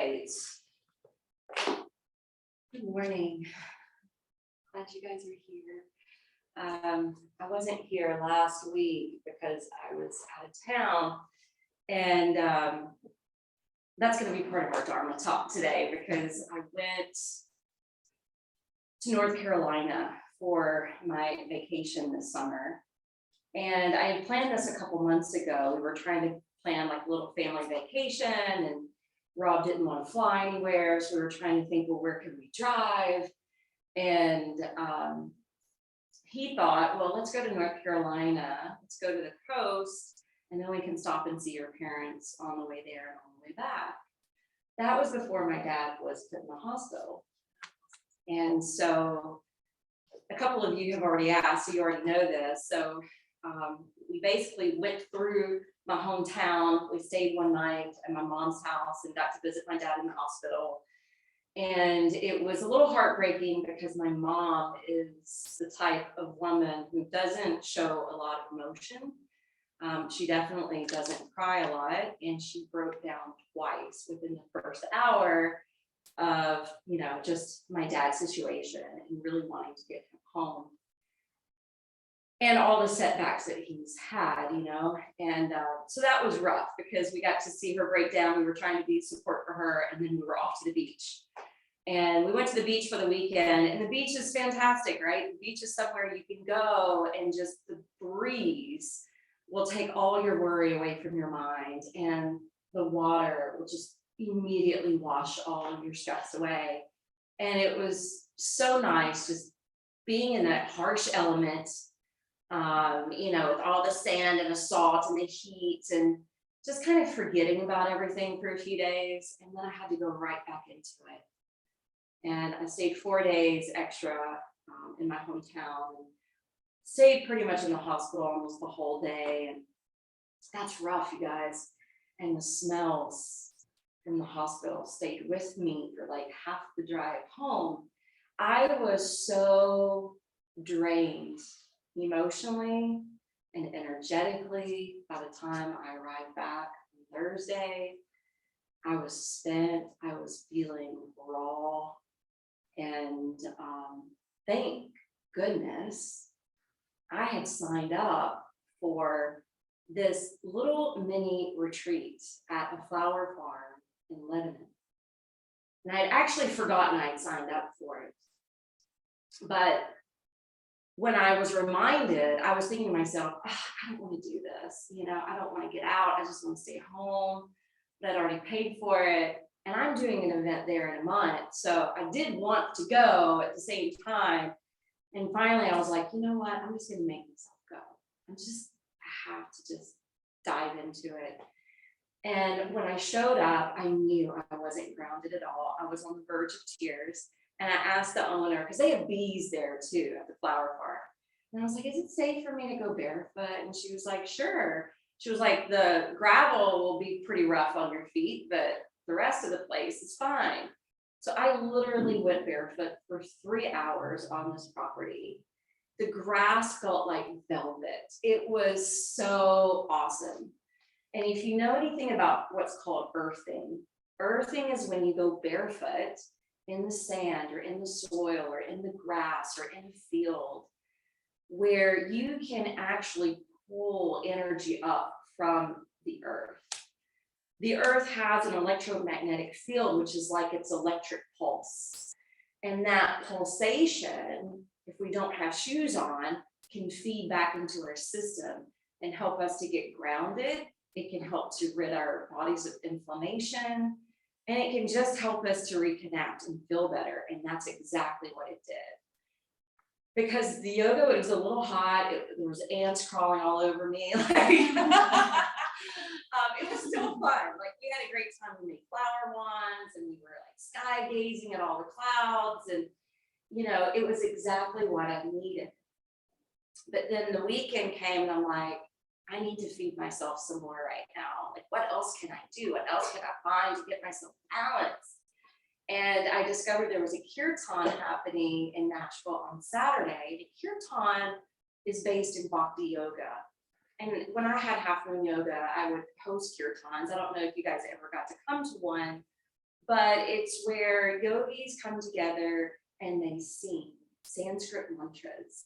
Good morning. Glad you guys are here. I wasn't here last week because I was out of town, and that's going to be part of our Dharma talk today because I went to North Carolina for my vacation this summer. And I had planned this a couple months ago. We were trying to plan like a little family vacation, and Rob didn't want to fly anywhere. So we were trying to think, well, where could we drive? And he thought, well, let's go to North Carolina. Let's go to the coast, and then we can stop and see your parents on the way there and on the way back. That was before my dad was put in the hospital. And so a couple of you have already asked, so you already know this. So we basically went through my hometown. We stayed one night at my mom's house and got to visit my dad in the hospital. And it was a little heartbreaking because my mom is the type of woman who doesn't show a lot of emotion. She definitely doesn't cry a lot, and she broke down twice within the first hour of, just my dad's situation and really wanting to get him home. And all the setbacks that he's had, and so that was rough because we got to see her break down. We were trying to be support for her, and then we were off to the beach. And we went to the beach for the weekend, and the beach is fantastic, right? The beach is somewhere you can go, and just the breeze will take all your worry away from your mind, and the water will just immediately wash all of your stress away. And it was so nice just being in that harsh element, with all the sand and the salt and the heat, and just kind of forgetting about everything for a few days. And then I had to go right back into it. And I stayed 4 days extra in my hometown, and stayed pretty much in the hospital almost the whole day. And that's rough, you guys. And the smells from the hospital stayed with me for like half the drive home. I was so drained emotionally and energetically by the time I arrived back on Thursday. I was spent. I was feeling raw. And thank goodness I had signed up for this little mini retreat at a flower farm in Lebanon. And I'd actually forgotten I'd signed up for it. But when I was reminded, I was thinking to myself, I don't want to do this. I don't want to get out. I just want to stay home. But I'd already paid for it. And I'm doing an event there in a month. So I did want to go at the same time. And finally, I was like, you know what? I'm just going to make myself go. I have to just dive into it. And when I showed up, I knew I wasn't grounded at all. I was on the verge of tears. And I asked the owner, because they have bees there too at the flower farm. And I was like, is it safe for me to go barefoot? And she was like, sure. She was like, the gravel will be pretty rough on your feet, but the rest of the place is fine. So I literally went barefoot for 3 hours on this property. The grass felt like velvet. It was so awesome. And if you know anything about what's called earthing is when you go barefoot in the sand or in the soil or in the grass or in the field, where you can actually pull energy up from the earth. The earth has an electromagnetic field, which is like its electric pulse. And that pulsation, if we don't have shoes on, can feed back into our system and help us to get grounded. It can help to rid our bodies of inflammation, and it can just help us to reconnect and feel better. And that's exactly what it did. Because the yoga, it was a little hot. There was ants crawling all over me. It was still fun. Like, we had a great time. We made flower wands, and we were like sky gazing at all the clouds, and it was exactly what I needed. But then the weekend came, and I'm like, I need to feed myself some more right now. Like, what else can I do? What else can I find to get myself balanced? And I discovered there was a kirtan happening in Nashville on Saturday. The kirtan is based in Bhakti yoga. And when I had Half Moon Yoga, I would host kirtans. I don't know if you guys ever got to come to one, but it's where yogis come together and they sing Sanskrit mantras.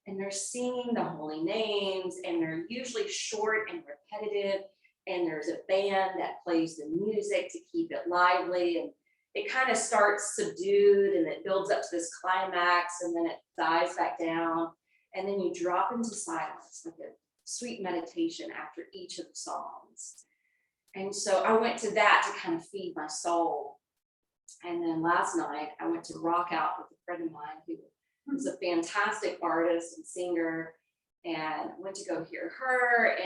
And they're singing the holy names, and they're usually short and repetitive. And there's a band that plays the music to keep it lively. And it kind of starts subdued and it builds up to this climax, and then it dies back down. And then you drop into silence, like a sweet meditation after each of the songs. And so I went to that to kind of feed my soul. And then last night I went to rock out with a friend of mine who was a fantastic artist and singer, and went to go hear her.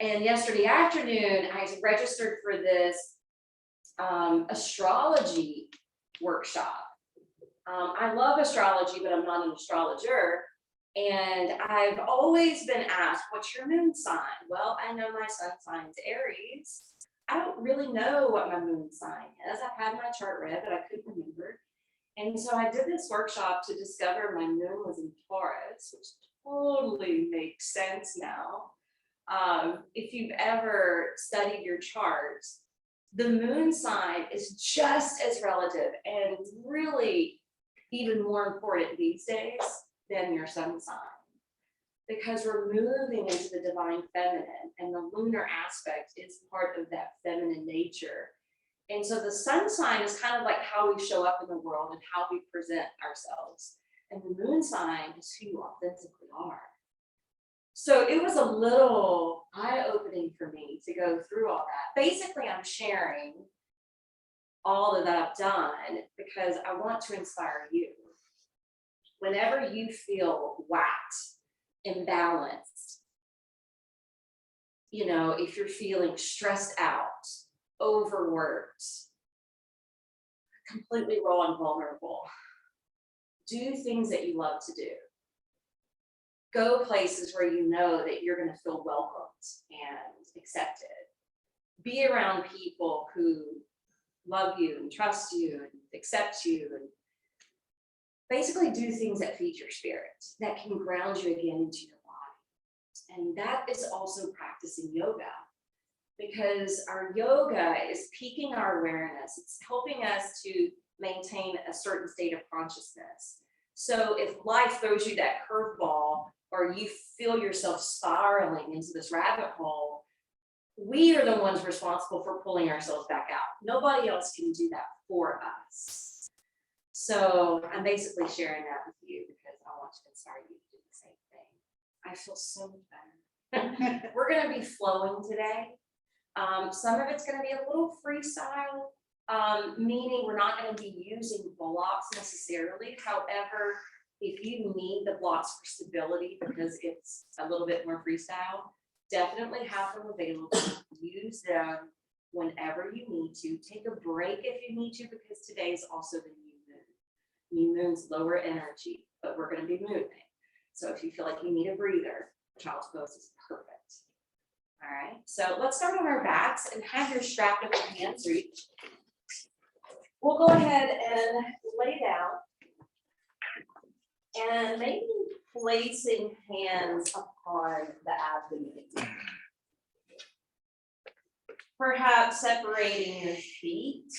And yesterday afternoon I registered for this astrology workshop. I love astrology, but I'm not an astrologer. And I've always been asked, what's your moon sign? Well, I know my sun sign's Aries. I don't really know what my moon sign is. I've had my chart read, but I couldn't remember. And so I did this workshop to discover my moon was in Taurus, which totally makes sense now. If you've ever studied your charts, the moon sign is just as relative and really even more important these days than your sun sign, because we're moving into the divine feminine, and the lunar aspect is part of that feminine nature. And so the sun sign is kind of like how we show up in the world and how we present ourselves. And the moon sign is who you authentically are. So it was a little eye-opening for me to go through all that. Basically, I'm sharing all that I've done because I want to inspire you. Whenever you feel whacked, imbalanced, if you're feeling stressed out, overworked, completely raw and vulnerable, do things that you love to do. Go places where you know that you're going to feel welcomed and accepted. Be around people who love you and trust you and accept you, and basically do things that feed your spirit, that can ground you again into your body. And that is also practicing yoga, because our yoga is piquing our awareness. It's helping us to maintain a certain state of consciousness. So if life throws you that curveball, or you feel yourself spiraling into this rabbit hole, we are the ones responsible for pulling ourselves back out. Nobody else can do that for us. So I'm basically sharing that with you because I want to inspire you to do the same thing. I feel so much better. We're going to be flowing today. Some of it's going to be a little freestyle, meaning we're not going to be using blocks necessarily. However, if you need the blocks for stability because it's a little bit more freestyle, definitely have them available. Use them whenever you need to. Take a break if you need to, because today is also the new moon. New moon's lower energy, but we're going to be moving. So if you feel like you need a breather, child's pose is perfect. All right, so let's start on our backs and have your strap of your hands reach. We'll go ahead and lay down. And maybe placing hands upon the abdomen. Perhaps separating your feet,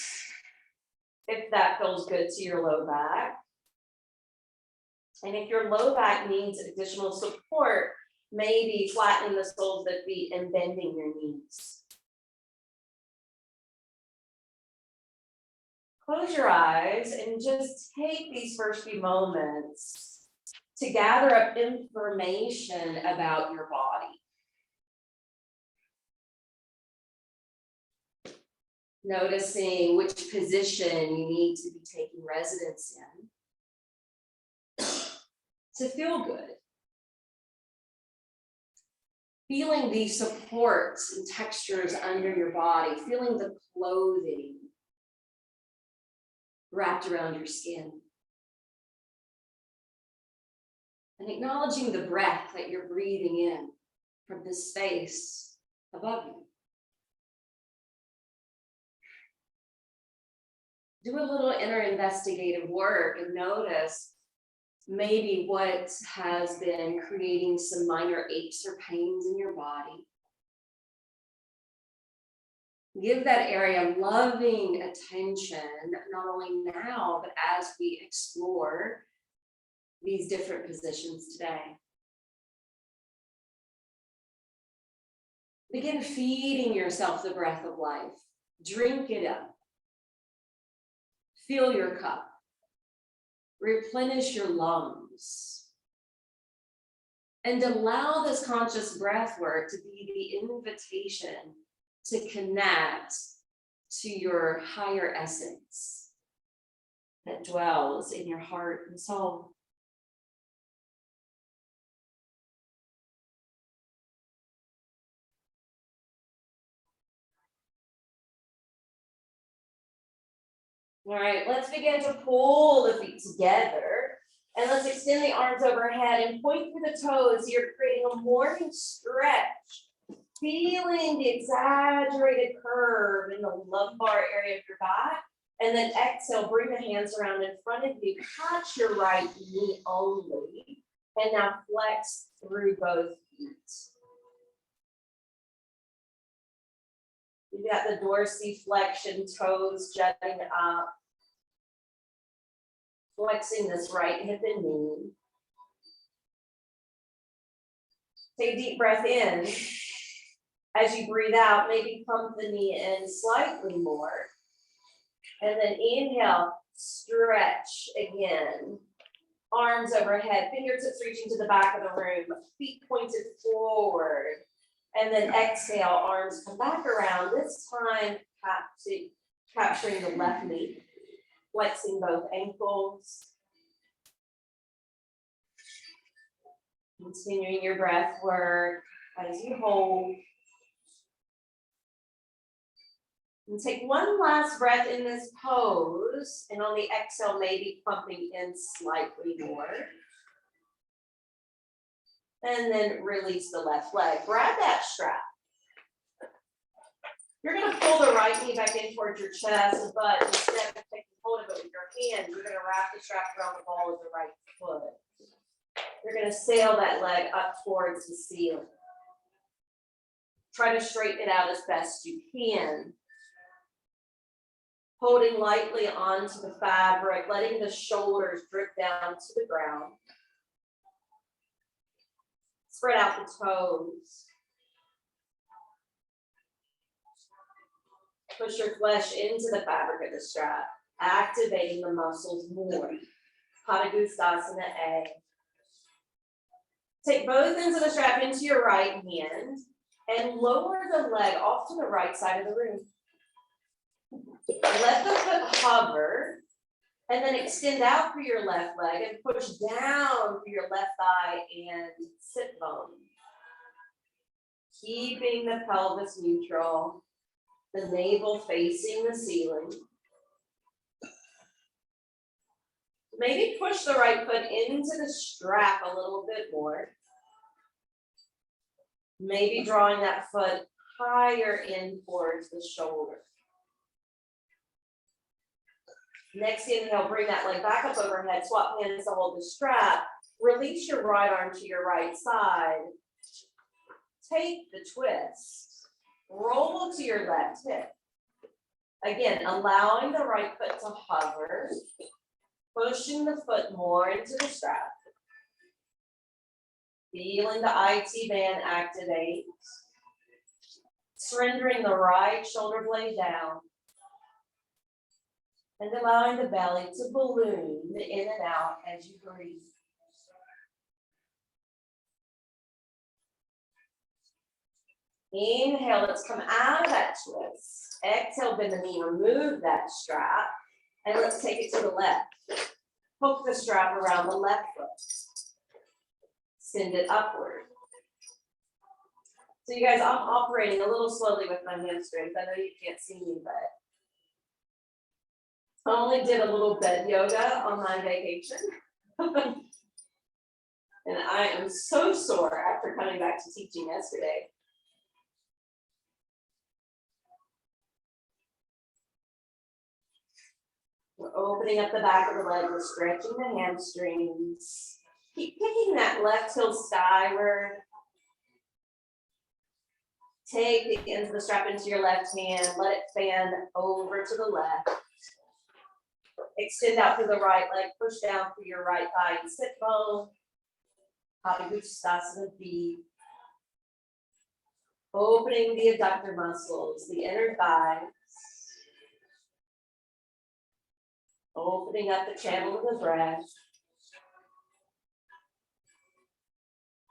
if that feels good to your low back. And if your low back needs additional support, maybe flattening the soles of the feet and bending your knees. Close your eyes and just take these first few moments to gather up information about your body. Noticing which position you need to be taking residence in to feel good. Feeling the supports and textures under your body, feeling the clothing wrapped around your skin. And acknowledging the breath that you're breathing in from this space above you. Do a little inner investigative work and notice maybe what has been creating some minor aches or pains in your body. Give that area loving attention, not only now, but as we explore these different positions today. Begin feeding yourself the breath of life. Drink it up. Fill your cup. Replenish your lungs. And allow this conscious breath work to be the invitation to connect to your higher essence that dwells in your heart and soul. All right, let's begin to pull the feet together and let's extend the arms overhead and point through the toes. You're creating a morning stretch, feeling the exaggerated curve in the lumbar area of your back. And then exhale, bring the hands around in front of you, catch your right knee only. And now flex through both feet. You've got the dorsiflexion, toes jutting up. Flexing this right hip and knee. Take a deep breath in. As you breathe out, maybe pump the knee in slightly more. And then inhale, stretch again. Arms overhead, fingertips reaching to the back of the room, feet pointed forward. And then exhale, arms come back around, this time capturing the left knee, flexing both ankles. Continuing your breath work as you hold. And take one last breath in this pose, and on the exhale, maybe pumping in slightly more. And then release the left leg. Grab that strap. You're going to pull the right knee back in towards your chest, but instead of taking hold of it with your hand, you're going to wrap the strap around the ball of the right foot. You're going to sail that leg up towards the ceiling. Try to straighten it out as best you can. Holding lightly onto the fabric, letting the shoulders drip down to the ground. Spread out the toes. Push your flesh into the fabric of the strap, activating the muscles more. Padagustasana A. Take both ends of the strap into your right hand and lower the leg off to the right side of the room. Let the foot hover and then extend out through your left leg and push down through your left thigh and sit bone. Keeping the pelvis neutral, the navel facing the ceiling. Maybe push the right foot into the strap a little bit more. Maybe drawing that foot higher in towards the shoulder. Next inhale, bring that leg back up overhead, swap hands to hold the strap. Release your right arm to your right side. Take the twist. Roll to your left hip. Again, allowing the right foot to hover. Pushing the foot more into the strap. Feeling the IT band activate. Surrendering the right shoulder blade down. And allowing the belly to balloon in and out as you breathe. Inhale, let's come out of that twist. Exhale, bend the knee, remove that strap. And let's take it to the left. Hook the strap around the left foot. Send it upward. So you guys, I'm operating a little slowly with my hamstrings. I know you can't see me, but I only did a little bed yoga on my vacation. And I am so sore after coming back to teaching yesterday. We're opening up the back of the leg, we're stretching the hamstrings. Keep kicking that left heel skyward. Take the ends of the strap into your left hand, let it fan over to the left. Extend out through the right leg, push down through your right thigh and sit bone. Uttanasana deep. Opening the adductor muscles, the inner thighs. Opening up the channel of the breath.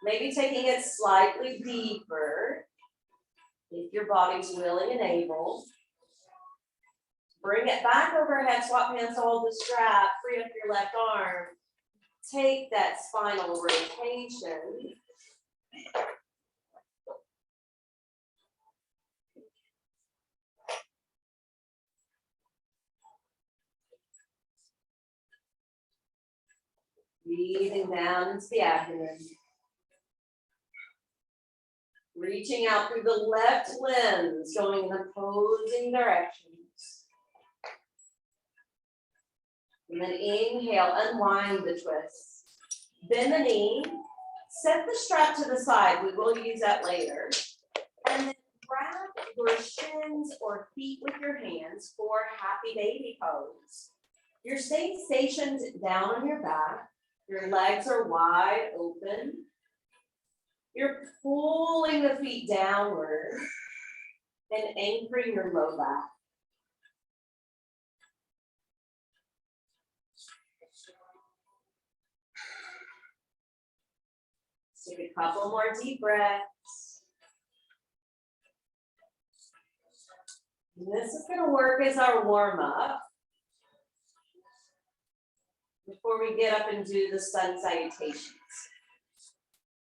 Maybe taking it slightly deeper, if your body's willing and able. Bring it back overhead, swap hands to hold the strap, free up your left arm. Take that spinal rotation. Breathing down into the abdomen. Reaching out through the left limbs, going in opposing directions. And then inhale, unwind the twist. Bend the knee, set the strap to the side. We will use that later. And then grab your shins or feet with your hands for happy baby pose. You're staying stationed down on your back. Your legs are wide open. You're pulling the feet downward and anchoring your low back. Take a couple more deep breaths. And this is going to work as our warm-up before we get up and do the sun salutations.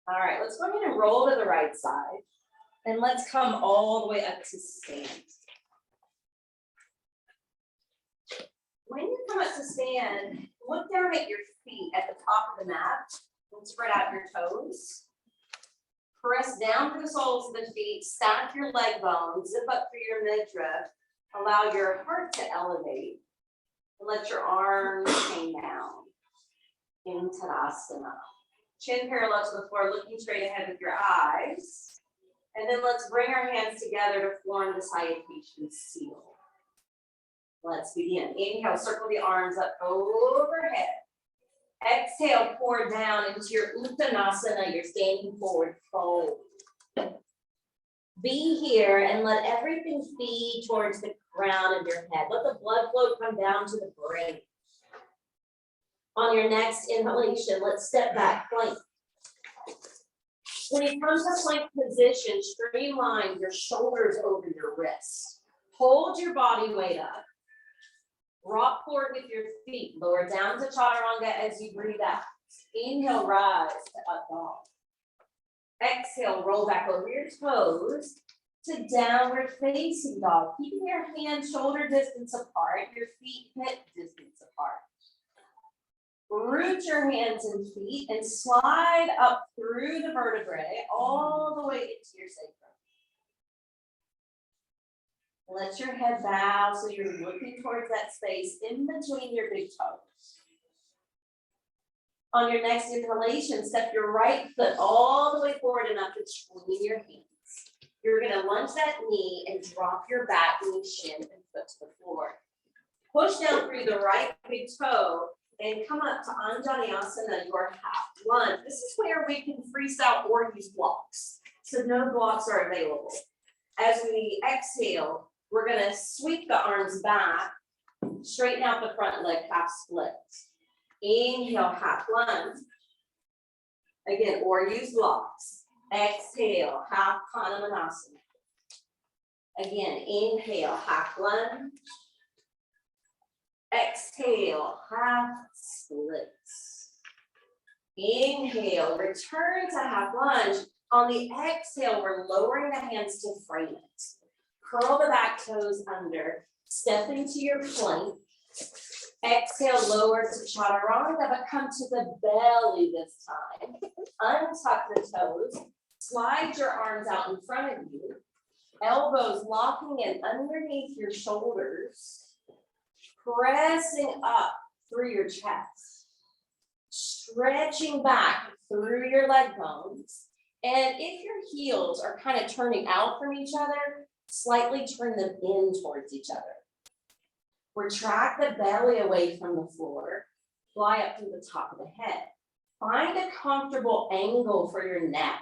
All right, let's go ahead and roll to the right side. And let's come all the way up to stand. When you come up to stand, look down at your feet at the top of the mat and spread out your toes. Press down through the soles of the feet, stack your leg bones, zip up through your midriff, allow your heart to elevate, and let your arms hang down. In Tadasana. Chin parallel to the floor, looking straight ahead with your eyes. And then let's bring our hands together to form the salutation seal. Let's begin. Inhale, circle the arms up overhead. Exhale, pour down into your Uttanasana, your standing forward fold. Be here and let everything feed towards the crown of your head. Let the blood flow come down to the brain. On your next inhalation, let's step back, plank. When you come to plank position, streamline your shoulders over your wrists. Hold your body weight up. Rock forward with your feet. Lower down to chaturanga as you breathe out. Inhale, rise to up dog. Exhale, roll back over your toes to downward facing dog. Keeping your hands shoulder distance apart, your feet hip distance apart. Root your hands and feet and slide up through the vertebrae all the way into your sacrum. Let your head bow so you're looking towards that space in between your big toes. On your next inhalation, step your right foot all the way forward enough to swing your hands. You're going to lunge that knee and drop your back knee, shin, and foot to the floor. Push down through the right big toe and come up to Anjaneyasana, your half lunge. This is where we can freestyle or use blocks. So no blocks are available. As we exhale, we're going to sweep the arms back, straighten out the front leg, half split. Inhale, half lunge. Again, or use blocks. Exhale, half Panamanasana. Again, inhale, half lunge. Exhale, half splits. Inhale, return to half lunge. On the exhale, we're lowering the hands to frame it. Curl the back toes under. Step into your plank. Exhale, lower to chaturanga, but come to the belly this time. Untuck the toes. Slide your arms out in front of you. Elbows locking in underneath your shoulders. Pressing up through your chest, stretching back through your leg bones, And if your heels are kind of turning out from each other, slightly turn them in towards each other. Retract the belly away from the floor, fly up through the top of the head. Find a comfortable angle for your neck,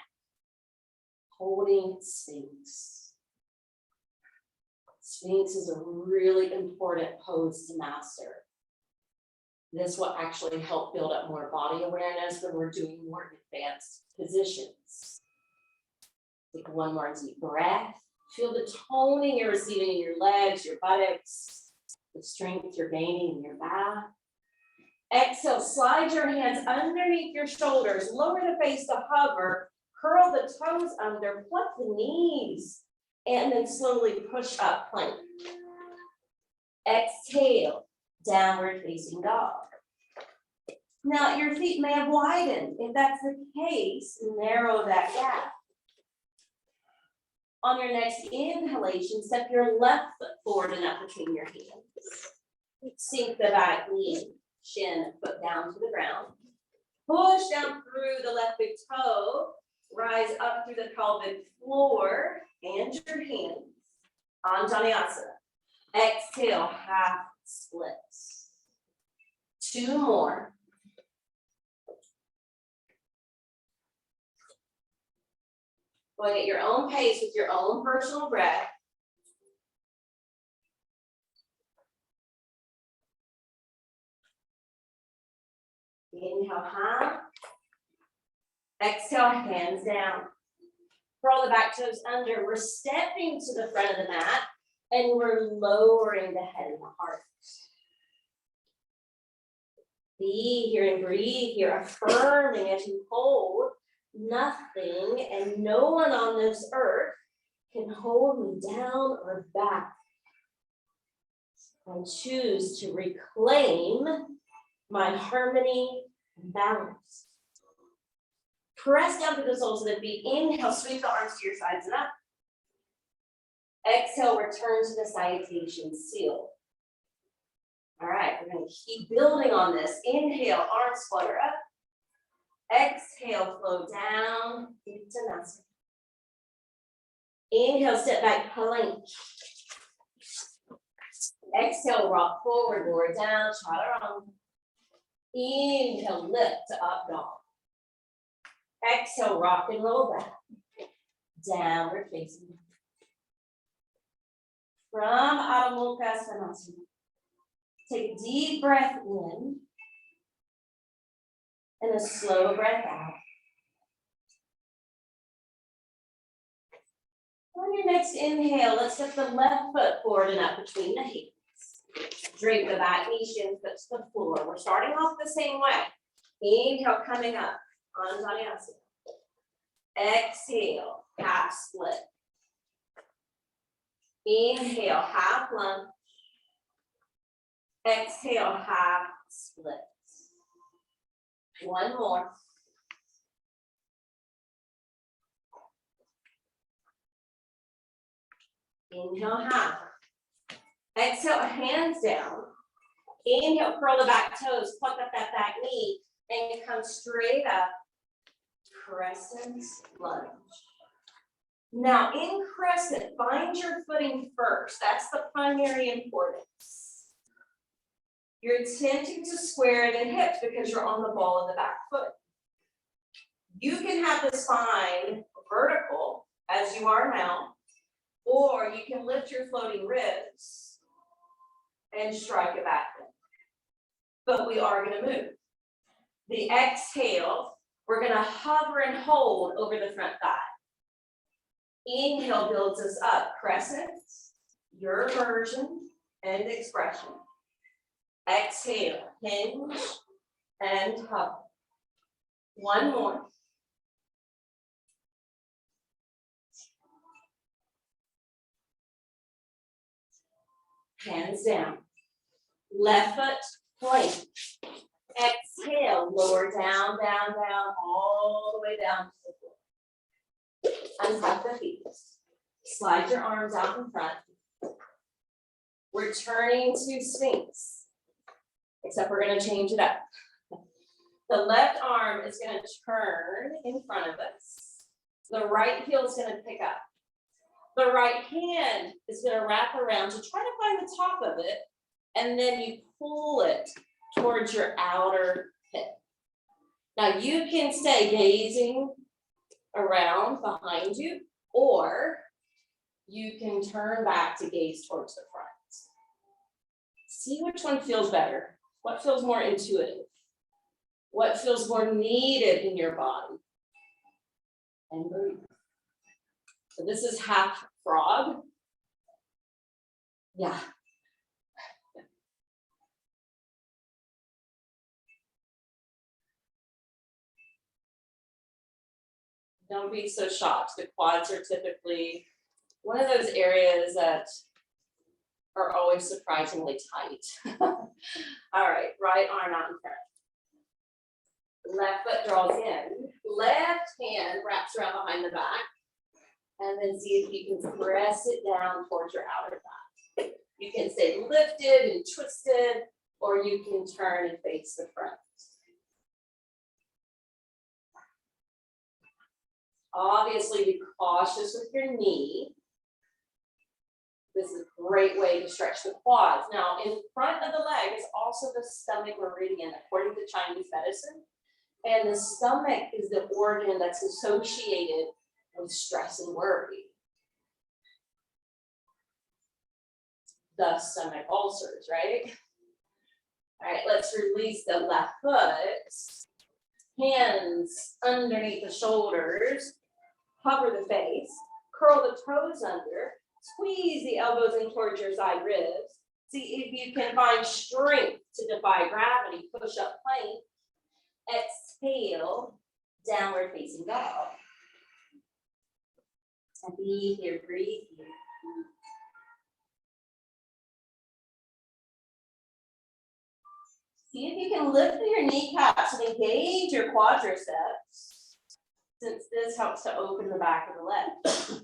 holding Sphinx. Sphinx is a really important pose to master. This will actually help build up more body awareness when we're doing more advanced positions. Take one more deep breath. Feel the toning you're receiving in your legs, your buttocks, the strength you're gaining in your back. Exhale, slide your hands underneath your shoulders, lower the face to hover, curl the toes under, pluck the knees, and then slowly push up plank. Exhale, downward facing dog. Now your feet may have widened. If that's the case, narrow that gap. On your next inhalation, step your left foot forward and up between your hands. Sink the back knee, shin, foot down to the ground. Push down through the left big toe. Rise up through the pelvic floor and your hands. Anjaneyasana. Exhale, half splits. 2 more. Going at your own pace with your own personal breath. Inhale, high. Exhale, hands down. Curl the back toes under. We're stepping to the front of the mat and we're lowering the head and the heart. Be here and breathe here, affirming as you hold. Nothing and no one on this earth can hold me down or back. I choose to reclaim my harmony and balance. Press down through the soles of the feet. Inhale, sweep the arms to your sides and up. Exhale, return to the salutation, seal. All right, we're going to keep building on this. Inhale, arms flutter up. Exhale, flow down into Uttanasana. Inhale, step back, plank. Exhale, rock forward, lower down, chaturanga. Inhale, lift to up dog. Exhale, rock and roll back. Downward facing. From Adho Mukha Svanasana. Take a deep breath in. And a slow breath out. On your next inhale, let's step the left foot forward and up between the hands. Drape the back knee, shin, foot to the floor. We're starting off the same way. Inhale, coming up. Anjaneyasana. Exhale, half split. Inhale, half lunge. Exhale, half split. One more. Inhale, half. Exhale, hands down. Inhale, curl the back toes, pluck up that back knee, and come straight up. Crescent lunge. Now in crescent, find your footing first. That's the primary importance. You're attempting to square the hips because you're on the ball of the back foot. You can have the spine vertical as you are now, or you can lift your floating ribs and strike it back. But we are going to move. The exhale, we're going to hover and hold over the front thigh. Inhale builds us up, crescent, your version and expression. Exhale, hinge and hover. One more. Hands down. Left foot, plank. Exhale, lower down, down, down, all the way down to the floor. Untuck the feet. Slide your arms out in front. Returning to Sphinx. Except we're going to change it up. The left arm is going to turn in front of us. The right heel is gonna pick up. The right hand is gonna wrap around to try to find the top of it, and then you pull it towards your outer hip. Now you can stay gazing around behind you, or you can turn back to gaze towards the front. See which one feels better. What feels more intuitive? What feels more needed in your body? And breathe. So this is half frog. Yeah. Don't be so shocked. The quads are typically one of those areas that are always surprisingly tight. All right, right arm out in front. Left foot draws in. Left hand wraps around behind the back. And then see if you can press it down towards your outer back. You can stay lifted and twisted, or you can turn and face the front. Obviously, be cautious with your knee. This is a great way to stretch the quads. Now, in front of the leg is also the stomach meridian, according to Chinese medicine. And the stomach is the organ that's associated with stress and worry. Thus, stomach ulcers, right? All right, let's release the left foot. Hands underneath the shoulders. Hover the face. Curl the toes under. Squeeze the elbows in towards your side ribs. See if you can find strength to defy gravity. Push up plank. Exhale, downward facing dog. And be here, breathe here. See if you can lift your kneecaps and engage your quadriceps, since this helps to open the back of the leg.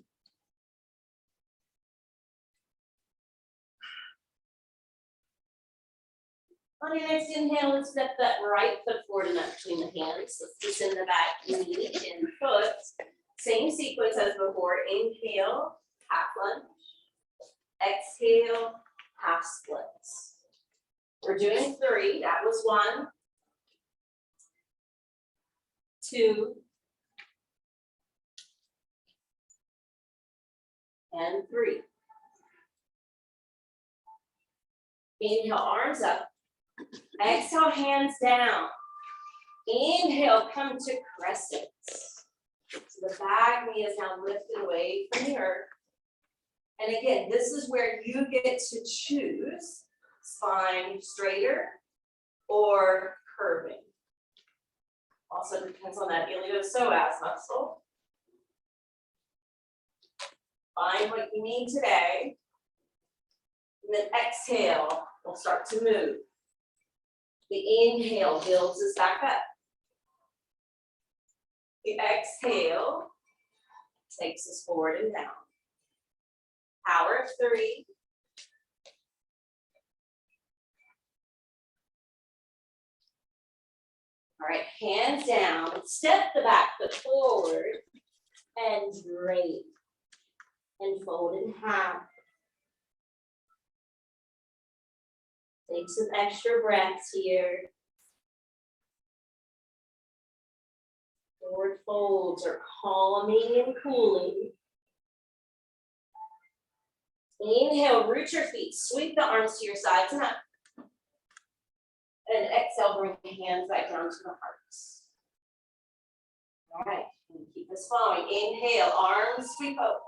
On your next inhale, let's step that right foot forward and up between the hands. Let's just in the back, knee and foot. Same sequence as before. Inhale, half lunge. Exhale, half splits. We're doing 3. That was 1, 2, and 3. Inhale, arms up. Exhale, hands down. Inhale, come to crescent. So the back knee is now lifted away from the earth. And again, this is where you get to choose spine straighter or curving. Also depends on that iliopsoas muscle. Find what you need today. And then exhale, we'll start to move. The inhale builds us back up. The exhale takes us forward and down. Power of 3. All right, hands down. Step the back foot forward and drape and fold in half. Take some extra breaths here. Forward folds are calming and cooling. Inhale, root your feet, sweep the arms to your sides and up. And exhale, bring the hands back down to the hearts. All right, and keep this flowing. Inhale, arms sweep up.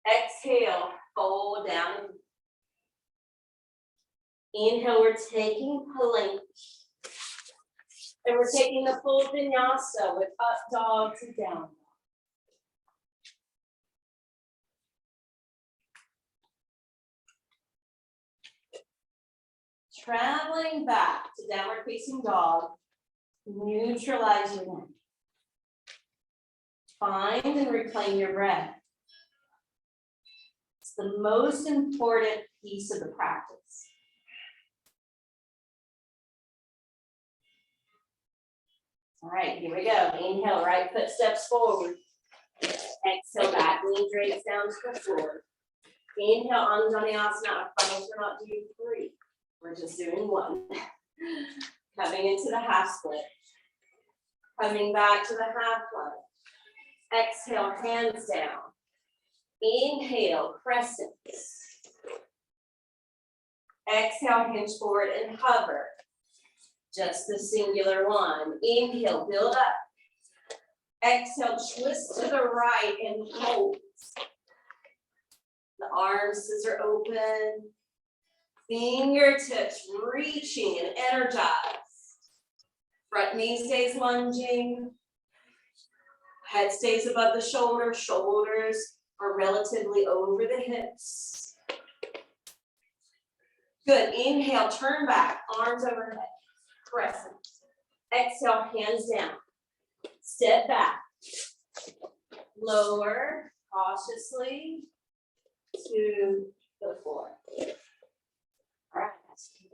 Exhale, fold down. Inhale, we're taking plank. And we're taking the full vinyasa with up dog to down dog. Traveling back to downward facing dog, neutralize your neck. Find and reclaim your breath. It's the most important piece of the practice. All right, here we go. Inhale, right foot steps forward. Exhale, back knee drapes down to the floor. Inhale, Anjaneyasana. I promise we're not doing 3. We're just doing 1. Coming into the half split. Coming back to the half plank. Exhale, hands down. Inhale, crescents. Exhale, hinge forward and hover. Just the singular one. Inhale, build up. Exhale, twist to the right and hold. The arms, scissor open. Fingertips reaching and energized. Front knee stays lunging. Head stays above the shoulders. Shoulders are relatively over the hips. Good. Inhale, turn back, arms overhead. Crescent. Exhale, hands down. Step back. Lower cautiously to the floor. All right.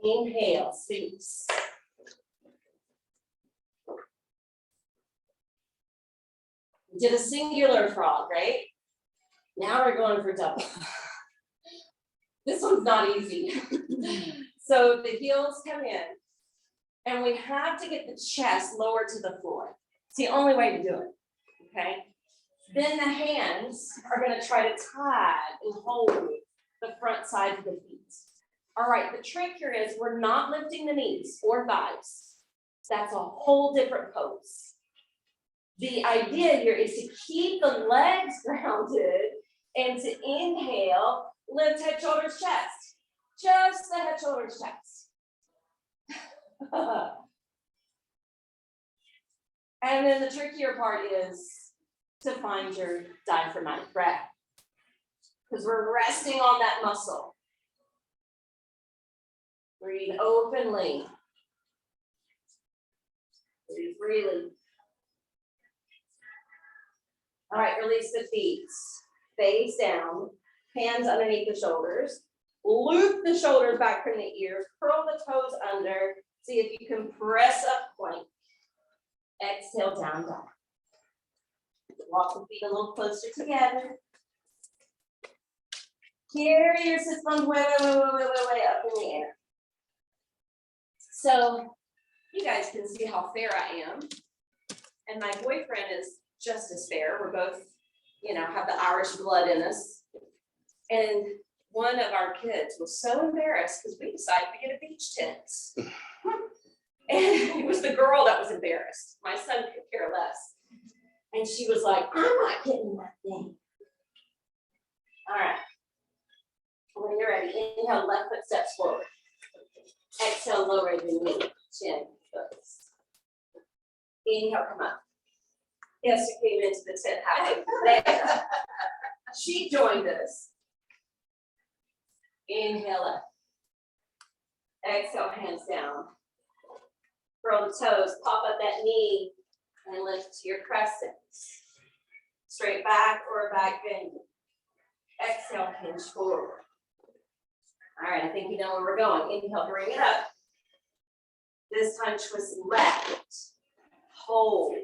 Inhale, Sphinx. We did a singular frog, right? Now we're going for double. This one's not easy. So the heels come in, and we have to get the chest lower to the floor. It's the only way to do it, okay? Then the hands are gonna try to tag and hold the front side of the feet. All right, the trick here is we're not lifting the knees or thighs. That's a whole different pose. The idea here is to keep the legs grounded and to inhale, lift head, shoulders, chest. Just the head, shoulders, chest. And then the trickier part is to find your diaphragmatic breath, because we're resting on that muscle. Breathe openly. Breathe freely. All right, release the feet. Face down, hands underneath the shoulders. Loop the shoulders back from the ears, curl the toes under. See if you can press up plank. Exhale, down dog. Walk the feet a little closer together. Carry your sit bones way up in the air. So you guys can see how fair I am. And my boyfriend is just as fair. We're both, have the Irish blood in us. And one of our kids was so embarrassed because we decided to get a beach tent. And it was the girl that was embarrassed. My son could care less. And she was like, I'm not getting that thing. All right. When you're ready, inhale, left foot steps forward. Exhale, lower the knee, chin, foot. Inhale, come up. Yes, you came into the tent happy. She joined us. Inhale up. Exhale, hands down. Curl the toes, pop up that knee, and lift to your crescent. Straight back or a back bend. Exhale, hinge forward. All right, I think you know where we're going. Inhale, bring it up. This time, twist left. Hold.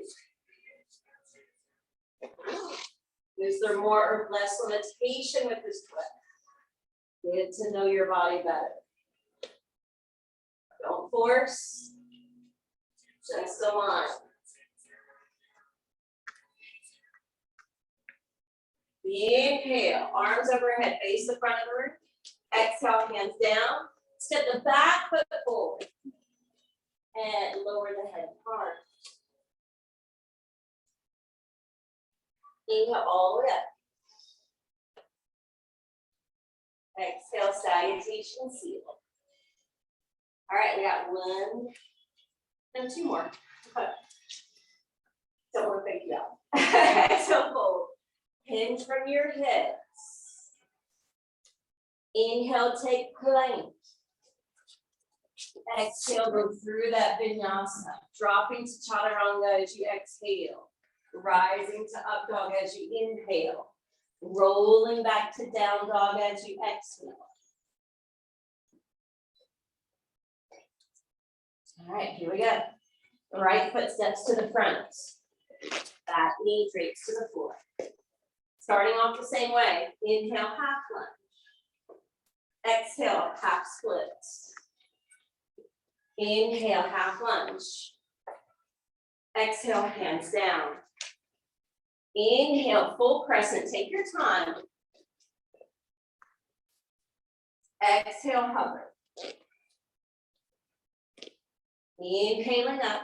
Is there more or less limitation with this twist? Get to know your body better. Don't force. Just the line. Inhale, arms overhead, face the front of the room. Exhale, hands down. Step the back foot forward. And lower the head hard. Inhale all the way up. Exhale, salutation, seal. All right, we got 1 and 2 more. Don't want to fake you out. Exhale, fold. Hinge from your hips. Inhale, take plank. Exhale, go through that vinyasa. Dropping to chaturanga as you exhale. Rising to up dog as you inhale. Rolling back to down dog as you exhale. All right, here we go. Right foot steps to the front. Back knee drapes to the floor. Starting off the same way. Inhale, half lunge. Exhale, half splits. Inhale, half lunge. Exhale, hands down. Inhale, full crescent. Take your time. Exhale, hover. Inhaling up.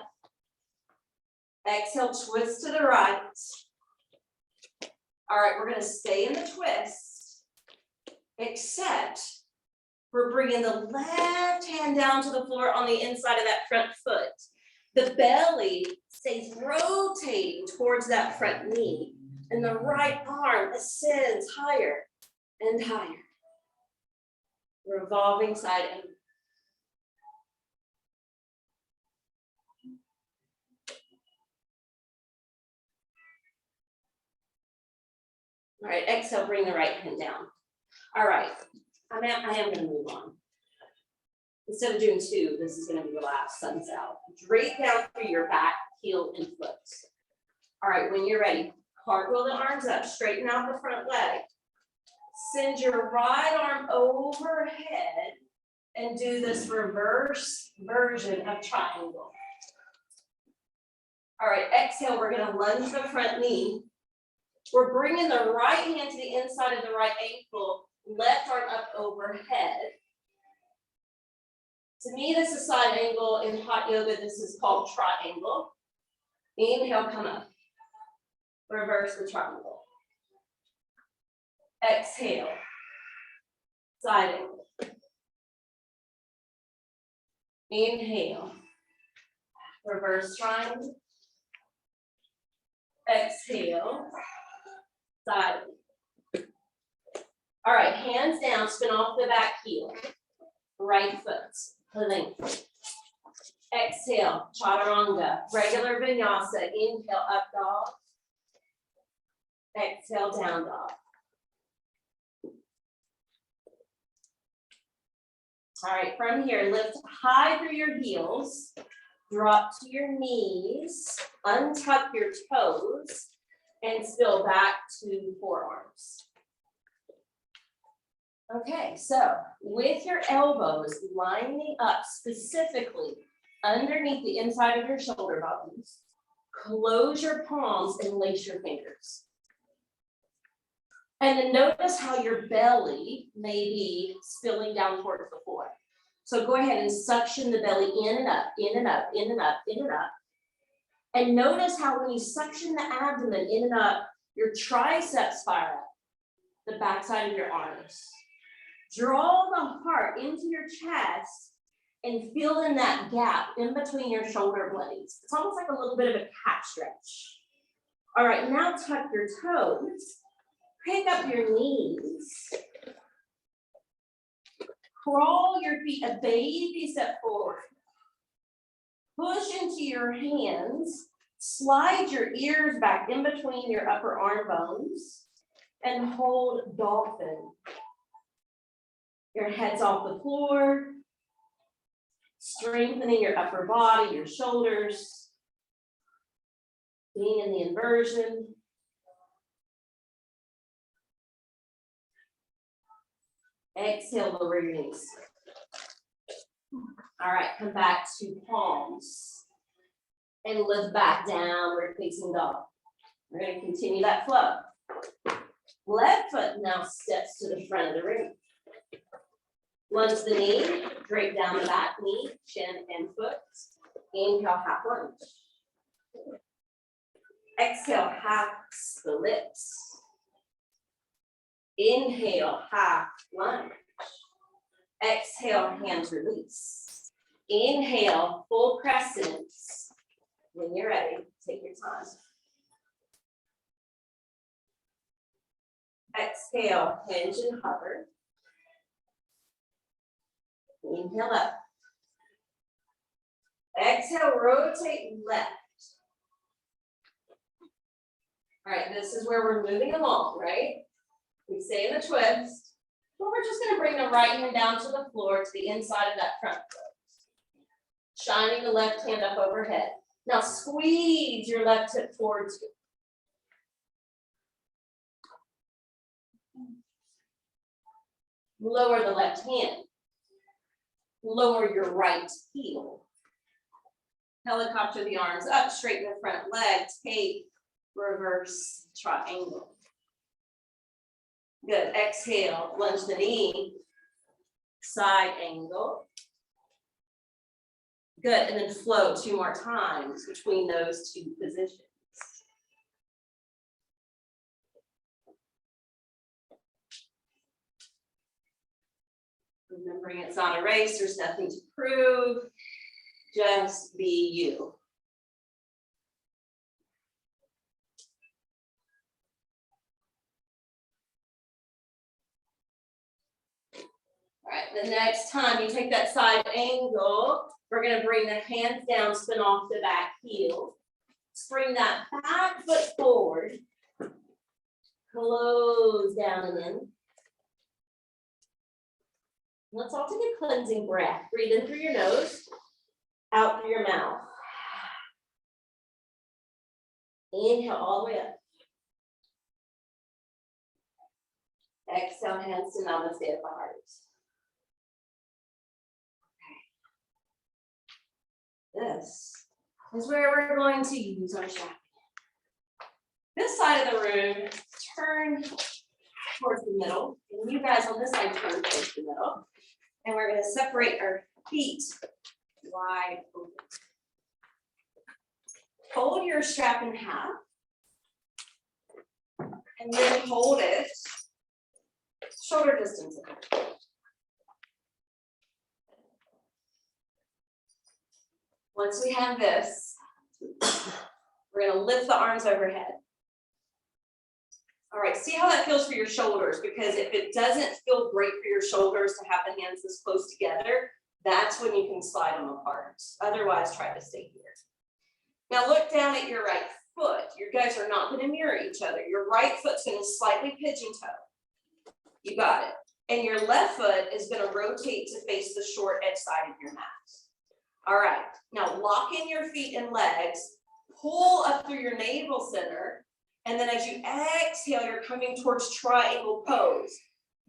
Exhale, twist to the right. All right, we're going to stay in the twist, except we're bringing the left hand down to the floor on the inside of that front foot. The belly stays rotating towards that front knee, and the right arm ascends higher and higher. Revolving side and all right, exhale, bring the right hand down. All right, I am going to move on. Instead of doing two, this is going to be the last, sun's out. Drape down through your back, heel, and foot. All right, when you're ready, cartwheel the arms up, straighten out the front leg. Send your right arm overhead and do this reverse version of triangle. All right, exhale, we're going to lunge the front knee. We're bringing the right hand to the inside of the right ankle, left arm up overhead. To me, this is side angle. In hot yoga, this is called triangle. Inhale, come up. Reverse the triangle. Exhale. Side angle. Inhale. Reverse triangle. Exhale. Side. All right, hands down, spin off the back heel. Right foot, length. Exhale, chaturanga, regular vinyasa. Inhale, up dog. Exhale, down dog. All right, from here, lift high through your heels. Drop to your knees, untuck your toes, and spill back to forearms. Okay, so with your elbows lining up specifically underneath the inside of your shoulder bones, close your palms and lace your fingers. And then notice how your belly may be spilling down towards the floor. So go ahead and suction the belly in and up, in and up, in and up, in and up. And notice how when you suction the abdomen in and up, your triceps fire up, the backside of your arms. Draw the heart into your chest and fill in that gap in between your shoulder blades. It's almost like a little bit of a cat stretch. All right, now tuck your toes, pick up your knees, crawl your feet a baby step forward. Push into your hands, slide your ears back in between your upper arm bones, and hold dolphin. Your head's off the floor, strengthening your upper body, your shoulders, being in the inversion. Exhale, lower your knees. All right, come back to palms and lift back, downward facing dog. We're going to continue that flow. Left foot now steps to the front of the room. Lunge the knee, drape down the back knee, chin and foot. Inhale, half lunge. Exhale, half splits. Inhale, half lunge. Exhale, hands release. Inhale, full crescent. When you're ready, take your time. Exhale, hinge and hover. Inhale up. Exhale, rotate left. All right, this is where we're moving along, right? We stay in the twist, but we're just going to bring the right hand down to the floor to the inside of that front foot. Shining the left hand up overhead. Now squeeze your left hip towards you. Lower the left hand. Lower your right heel. Helicopter the arms up, straighten the front leg, take reverse triangle. Good, exhale, lunge the knee, side angle. Good, and then flow 2 more times between those 2 positions. Remembering it's not a race, there's nothing to prove, just be you. All right, the next time you take that side angle, we're going to bring the hands down, spin off the back heel. Spring that back foot forward. Close down and in. Let's all take a cleansing breath. Breathe in through your nose, out through your mouth. Inhale all the way up. Exhale, hands to namaste at the heart. This is where we're going to use our chakra. This side of the room, turn towards the middle. And you guys on this side turn towards the middle. And we're going to separate our feet wide open. Fold your strap in half. And then hold it shoulder distance apart. Once we have this, we're going to lift the arms overhead. All right, see how that feels for your shoulders, because if it doesn't feel great for your shoulders to have the hands this close together, that's when you can slide them apart. Otherwise, try to stay here. Now look down at your right foot. You guys are not going to mirror each other. Your right foot's going to slightly pigeon toe. You got it. And your left foot is going to rotate to face the short edge side of your mat. All right, now lock in your feet and legs, pull up through your navel center, and then as you exhale, you're coming towards triangle pose.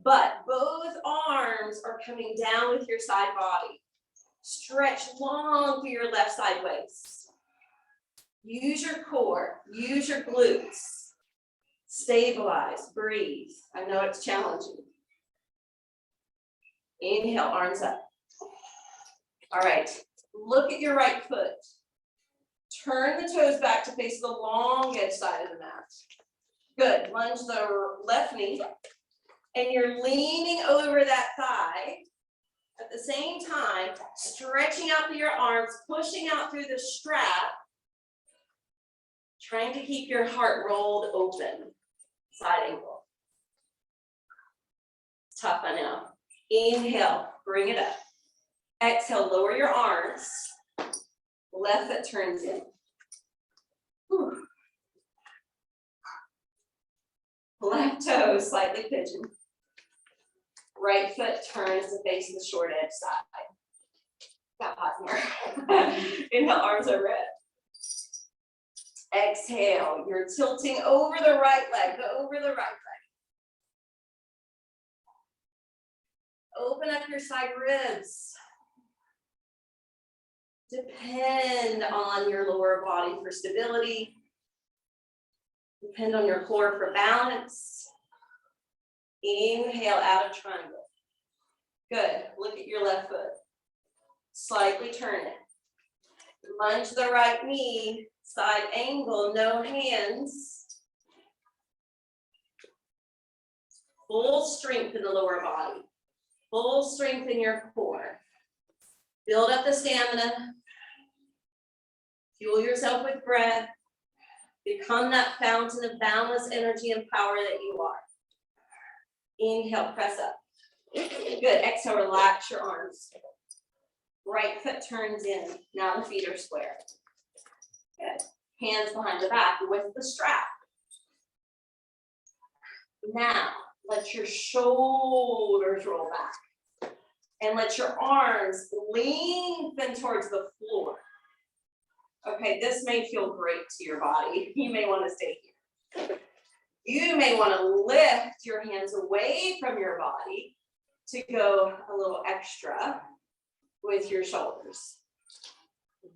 But both arms are coming down with your side body. Stretch long through your left side waist. Use your core, use your glutes. Stabilize, breathe. I know it's challenging. Inhale, arms up. All right. Look at your right foot. Turn the toes back to face the long edge side of the mat. Good. Lunge the left knee. And you're leaning over that thigh. At the same time, stretching out through your arms, pushing out through the strap. Trying to keep your heart rolled open. Side angle. It's tough, I know. Inhale, bring it up. Exhale, lower your arms. Left foot turns in. Whew. Left toe slightly pigeon. Right foot turns to face the short edge side. Got hot more. Inhale, arms over it. Exhale, you're tilting over the right leg. Go over the right leg. Open up your side ribs. Depend on your lower body for stability. Depend on your core for balance. Inhale out of triangle. Good. Look at your left foot. Slightly turn it. Lunge the right knee. Side angle, no hands. Full strength in the lower body. Full strength in your core. Build up the stamina. Fuel yourself with breath. Become that fountain of boundless energy and power that you are. Inhale, press up. Good. Exhale, relax your arms. Right foot turns in. Now the feet are square. Good. Hands behind the back with the strap. Now, let your shoulders roll back. And let your arms lengthen towards the floor. Okay, this may feel great to your body. You may want to stay here. You may want to lift your hands away from your body to go a little extra with your shoulders.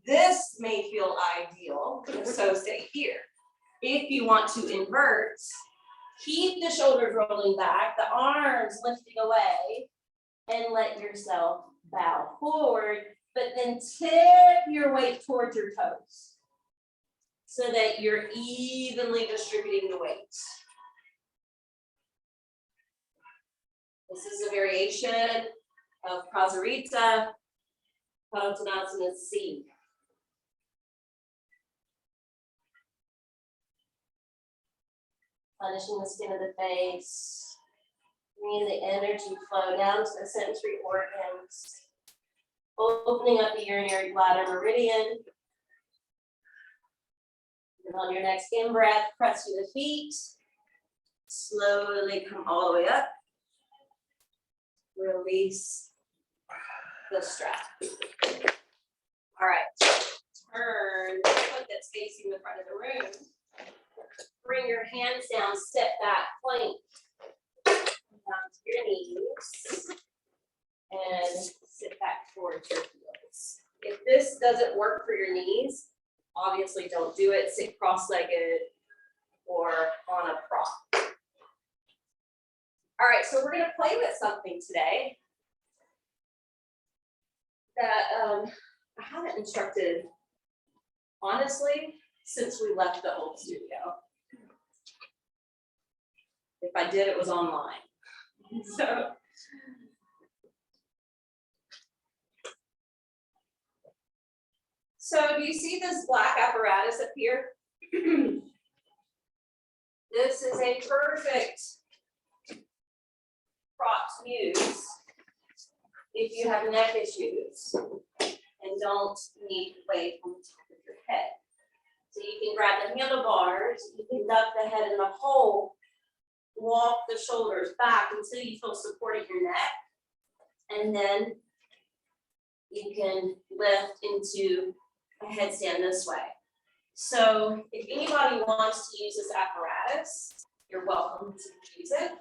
This may feel ideal, so stay here. If you want to invert, keep the shoulders rolling back, the arms lifting away, and let yourself bow forward, but then tip your weight towards your toes so that you're evenly distributing the weight. This is a variation of Prasarita, Padottanasana C. Punishing the skin of the face, bringing the energy flow down to the sensory organs, opening up the urinary bladder meridian. And on your next in-breath, press through the feet, slowly come all the way up. Release the strap. All right, turn the foot that's facing the front of the room. Bring your hands down, step back, plank. Down to your knees. And sit back towards your heels. If this doesn't work for your knees, obviously don't do it. Sit cross-legged or on a prop. All right, so we're gonna play with something today that I haven't instructed, honestly, since we left the old studio. If I did, it was online. So do you see this black apparatus up here? This is a perfect prop to use if you have neck issues and don't need weight on the top of your head. So you can grab the handlebars, you can duck the head in the hole, walk the shoulders back until you feel support in your neck, and then you can lift into a headstand this way. So if anybody wants to use this apparatus, you're welcome to use it.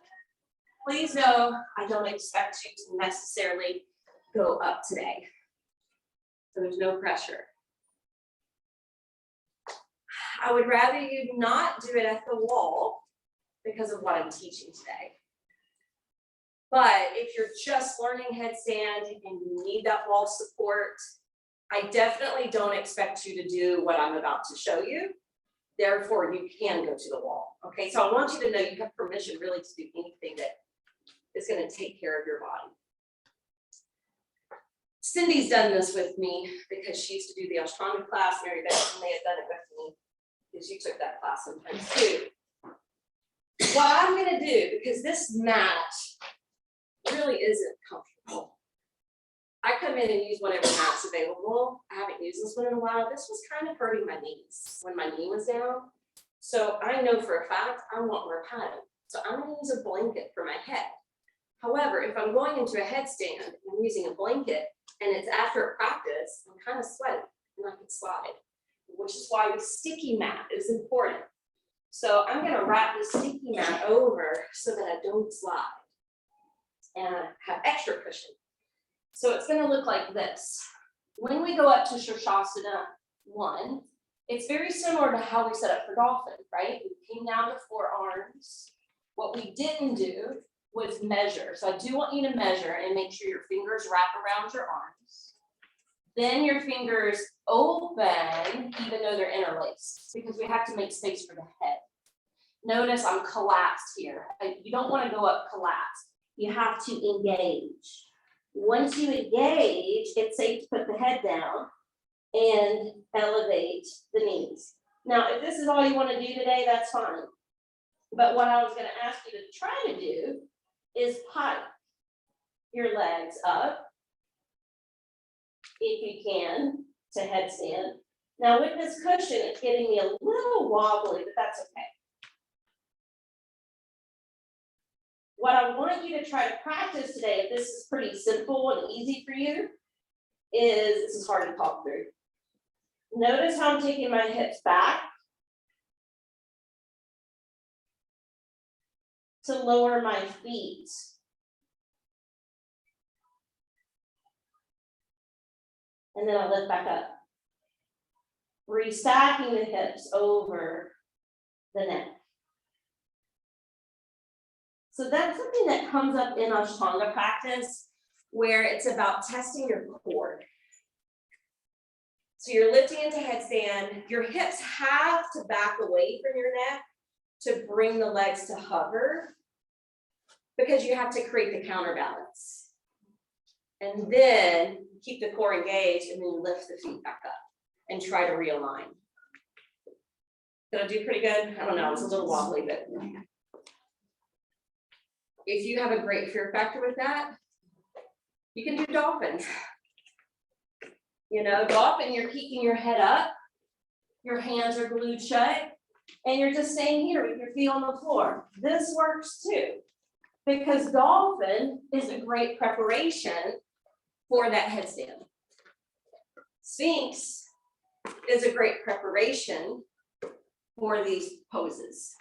Please know I don't expect you to necessarily go up today. So there's no pressure. I would rather you not do it at the wall because of what I'm teaching today. But if you're just learning headstand and you need that wall support, I definitely don't expect you to do what I'm about to show you. Therefore, you can go to the wall. Okay, so I want you to know you have permission really to do anything that is going to take care of your body. Cindy's done this with me because she used to do the Ashtanga class. Mary Beth may have done it with me because you took that class sometimes too. What I'm going to do, because this mat really isn't comfortable. I come in and use whatever mat's available. I haven't used this one in a while. This was kind of hurting my knees when my knee was down. So I know for a fact I want more padding. So I'm going to use a blanket for my head. However, if I'm going into a headstand and I'm using a blanket and it's after a practice, I'm kind of sweaty and I can slide, which is why the sticky mat is important. So I'm going to wrap the sticky mat over so that I don't slide and have extra cushion. So it's going to look like this. When we go up to Shirshasana 1, it's very similar to how we set up for dolphin, right? We came down to forearms. What we didn't do was measure. So I do want you to measure and make sure your fingers wrap around your arms. Then your fingers open, even though they're interlaced, because we have to make space for the head. Notice I'm collapsed here. You don't want to go up collapsed. You have to engage. Once you engage, it's safe to put the head down and elevate the knees. Now, if this is all you want to do today, that's fine. But what I was going to ask you to try to do is pike your legs up, if you can, to headstand. Now, with this cushion, it's getting me a little wobbly, but that's okay. What I want you to try to practice today, if this is pretty simple and easy for you, is, this is hard to talk through. Notice how I'm taking my hips back to lower my feet and then I lift back up. Restacking the hips over the neck. So that's something that comes up in Ashtanga practice, where it's about testing your core. So you're lifting into headstand, your hips have to back away from your neck to bring the legs to hover, because you have to create the counterbalance. And then keep the core engaged, and then lift the feet back up and try to realign. Did I do pretty good? I don't know, it's a little wobbly, but if you have a great fear factor with that, you can do dolphins. You know, dolphin, you're keeping your head up, your hands are glued shut, and you're just staying here with your feet on the floor. This works too, because dolphin is a great preparation for that headstand. Sphinx is a great preparation for these poses.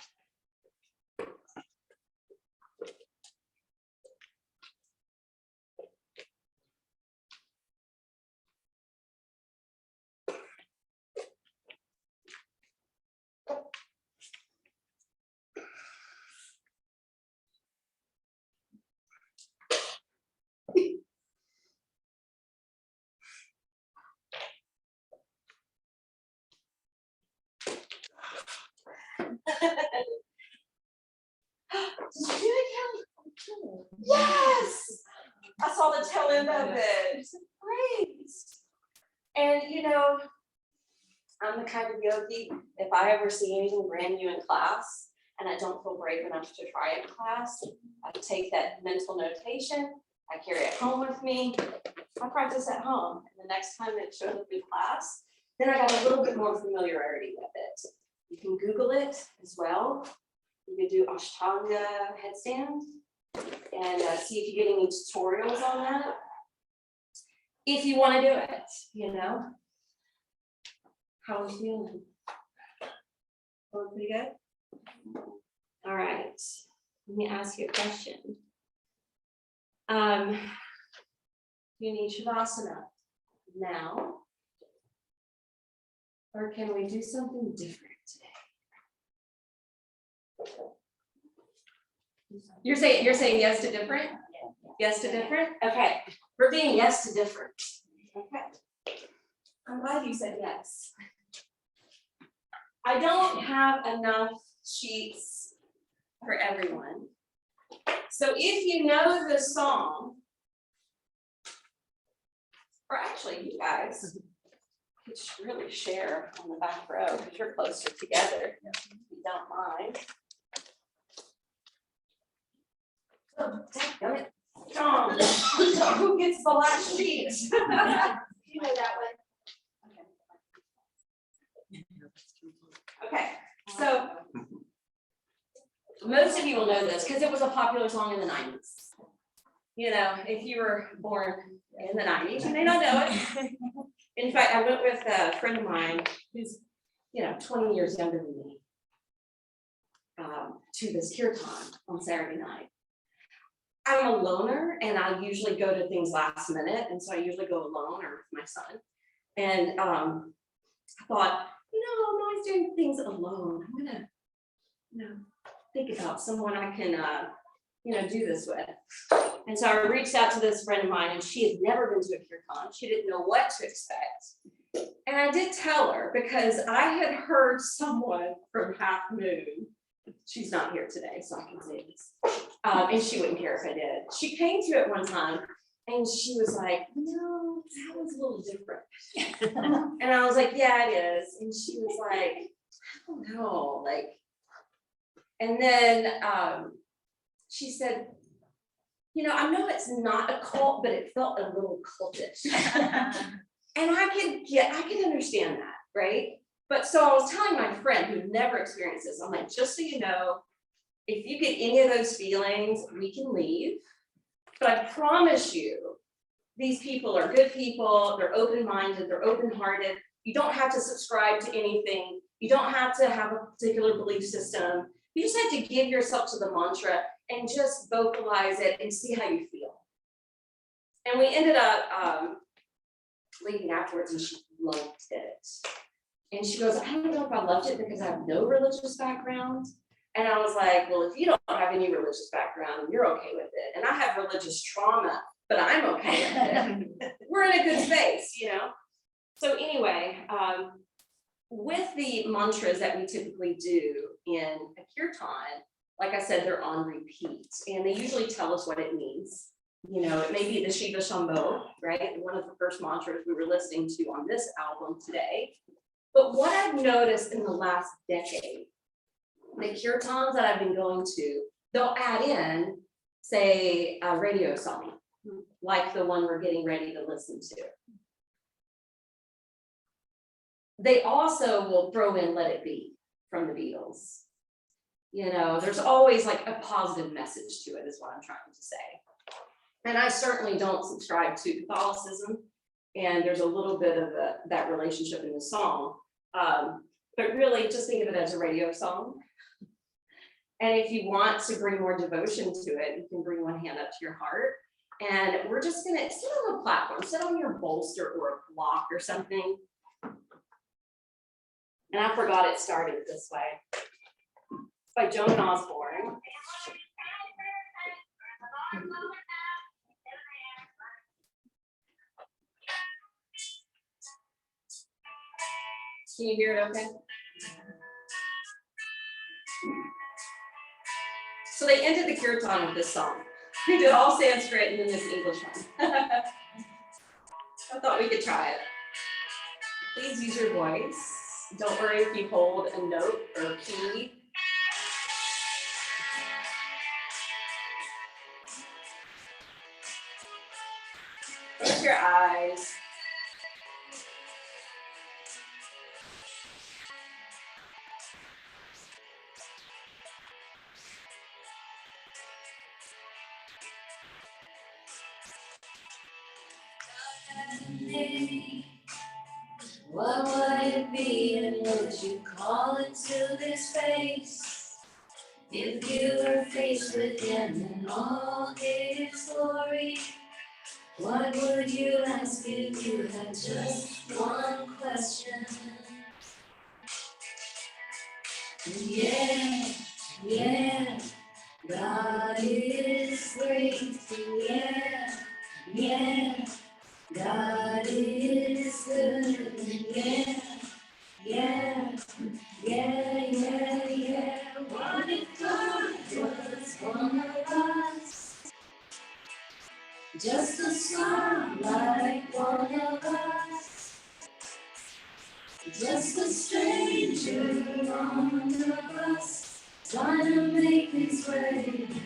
Did you do it, Kelly? Yes! I saw the tail end of it. Great. And you know, I'm the kind of yogi, if I ever see anything brand new in class and I don't feel brave enough to try it in class, I take that mental notation, I carry it home with me, I practice at home. And the next time it shows up in class, then I got a little bit more familiarity with it. You can Google it as well. You can do Ashtanga headstand and see if you get any tutorials on that. If you want to do it, you know. How are you feeling? Feeling pretty good? All right. Let me ask you a question. You need Shavasana now, or can we do something different today? You're saying yes to different? Yes to different? Okay. We're being yes to different. Okay. I'm glad you said yes. I don't have enough sheets for everyone. So if you know the song, or actually you guys could really share on the back row because you're closer together, if you don't mind. Oh, damn it. Tom, who gets the last sheet? You know that one. Okay, so most of you will know this because it was a popular song in the 90s. You know, if you were born in the 90s, you may not know it. In fact, I went with a friend of mine who's, 20 years younger than me to this kirtan on Saturday night. I'm a loner and I usually go to things last minute. And so I usually go alone or with my son. And I thought, I'm always doing things alone. I'm gonna, think about someone I can, do this with. And so I reached out to this friend of mine and she had never been to a kirtan. She didn't know what to expect. And I did tell her because I had heard someone from Half Moon. She's not here today, so I can say this. And she wouldn't care if I did. She came to it one time and she was like, no, that was a little different. And I was like, yeah, it is. And she was like, I don't know, and then she said, I know it's not a cult, but it felt a little cultish. And I can understand that, right? But so I was telling my friend who never experienced this, I'm like, just so you know, if you get any of those feelings, we can leave. But I promise you, these people are good people, they're open-minded, they're open-hearted. You don't have to subscribe to anything. You don't have to have a particular belief system. You just have to give yourself to the mantra and just vocalize it and see how you feel. And we ended up leaving afterwards and she loved it. And she goes, I don't know if I loved it because I have no religious background. And I was like, well, if you don't have any religious background, you're okay with it. And I have religious trauma, but I'm okay with it. We're in a good space, you know? So anyway, with the mantras that we typically do in a kirtan, like I said, they're on repeat, and they usually tell us what it means. You know, it may be the Shiva Shambho, right? One of the first mantras we were listening to on this album today. But what I've noticed in the last decade, the kirtans that I've been going to, they'll add in, say, a radio song, like the one we're getting ready to listen to. They also will throw in Let It Be from the Beatles. You know, there's always like a positive message to it, is what I'm trying to say. And I certainly don't subscribe to Catholicism, and there's a little bit of that relationship in the song. But really just think of it as a radio song. And if you want to bring more devotion to it, you can bring one hand up to your heart. And we're just gonna sit on a platform, sit on your bolster or a block or something. And I forgot it started this way. It's by Joan Osborne. Can you hear it okay? So they ended the kirtan with this song. They did all Sanskrit and then this English one. I thought we could try it. Please use your voice. Don't worry if you hold a note or a key. Close your eyes. What would it be, and would you call it to this face? If you were faced with him in all his glory, what would you ask if you had just one question? Yeah, yeah, God is great. Yeah, yeah, God is good. Yeah, yeah, yeah, yeah, yeah. What if God was one of us? Just a star like one of us. Just a stranger on the bus, trying to make his way home.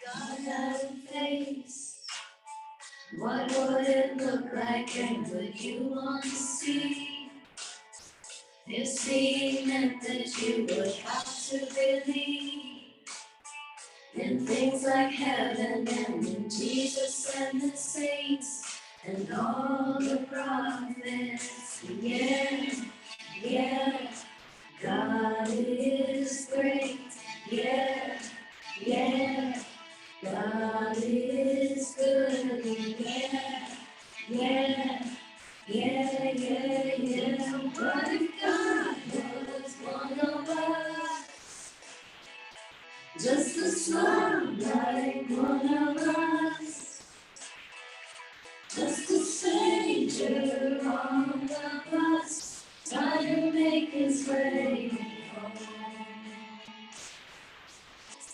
God had a face. What would it look like, and would you want to see? If seeing meant that you would have to believe in things like heaven and in Jesus and the saints and all the prophets. Yeah, yeah, God is great. Yeah, yeah, God is good. Yeah, yeah, yeah, yeah, yeah. What if God was one of us? Just a star like one of us. Just a stranger on the bus, trying to make his way home.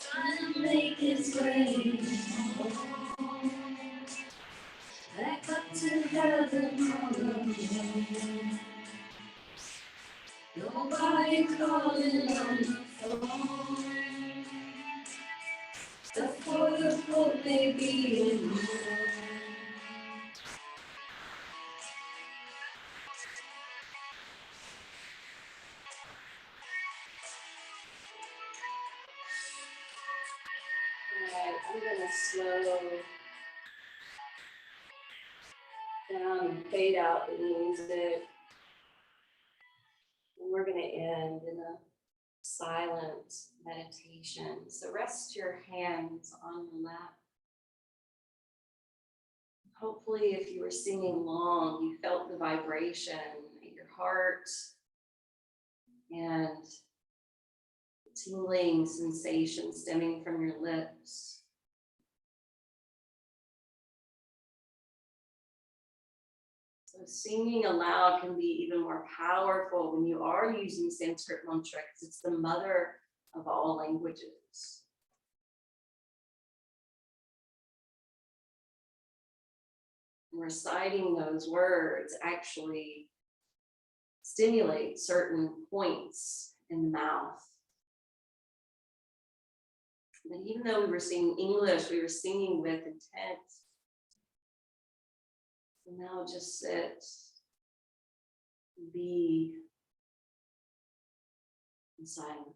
Trying to make his way home. Back up to heaven all alone. Nobody calling on the phone. Before the boat may be in the Alright, I'm gonna slow down and fade out the music. And we're gonna end in a silent meditation. So rest your hands on your lap. hopefully if you were singing along, you felt the vibration in your heart and tingling sensation stemming from your lips. So singing aloud can be even more powerful when you are using Sanskrit mantra, because it's the mother of all languages. Reciting those words actually stimulates certain points in the mouth. But even though we were singing English, we were singing with intent. So now just sit, be in silence.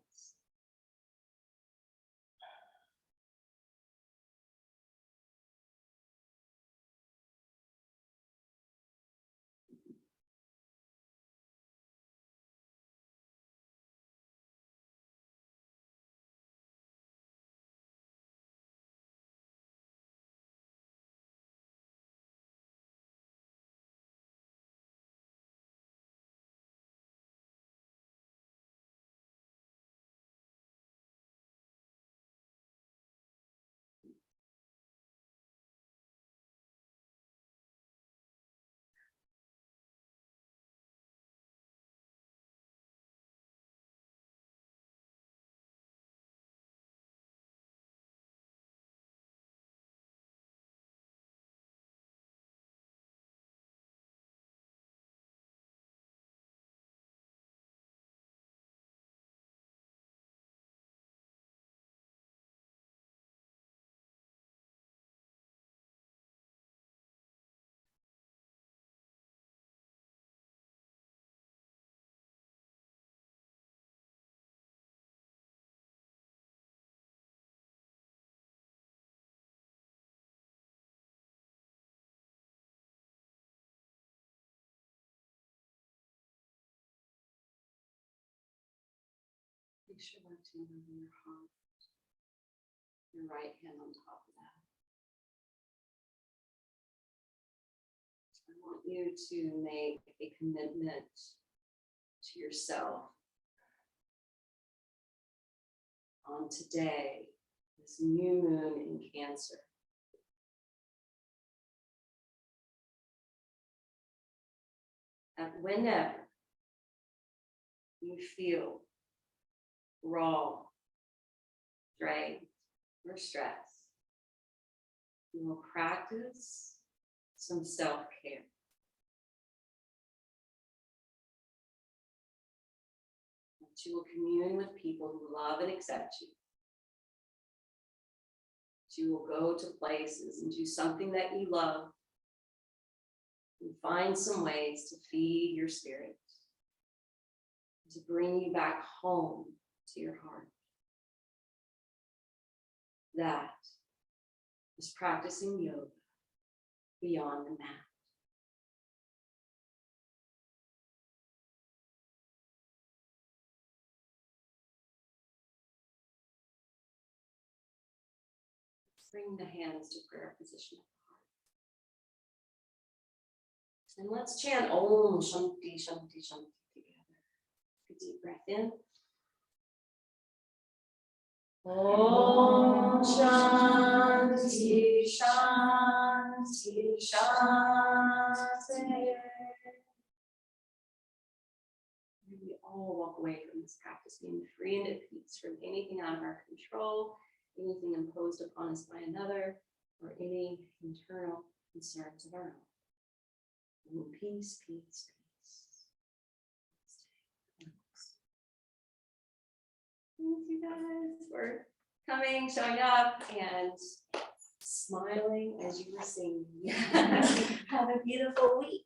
Make sure left hand over your heart, your right hand on top of that. I want you to make a commitment to yourself on today, this new moon in Cancer. That whenever you feel raw, drained, or stressed, you will practice some self-care. That you will commune with people who love and accept you. That you will go to places and do something that you love and find some ways to feed your spirit, to bring you back home to your heart. That is practicing yoga beyond the mat. Bring the hands to prayer position at the heart. And let's chant Om Shanti Shanti Shanti together. Take a deep breath in. Om Shanti Shanti Shanti. We all walk away from this practice being free and at peace from anything out of our control, anything imposed upon us by another, or any internal concerns of our own. Peace, peace, peace. Thank you guys for coming, showing up, and smiling as you were singing. Have a beautiful week.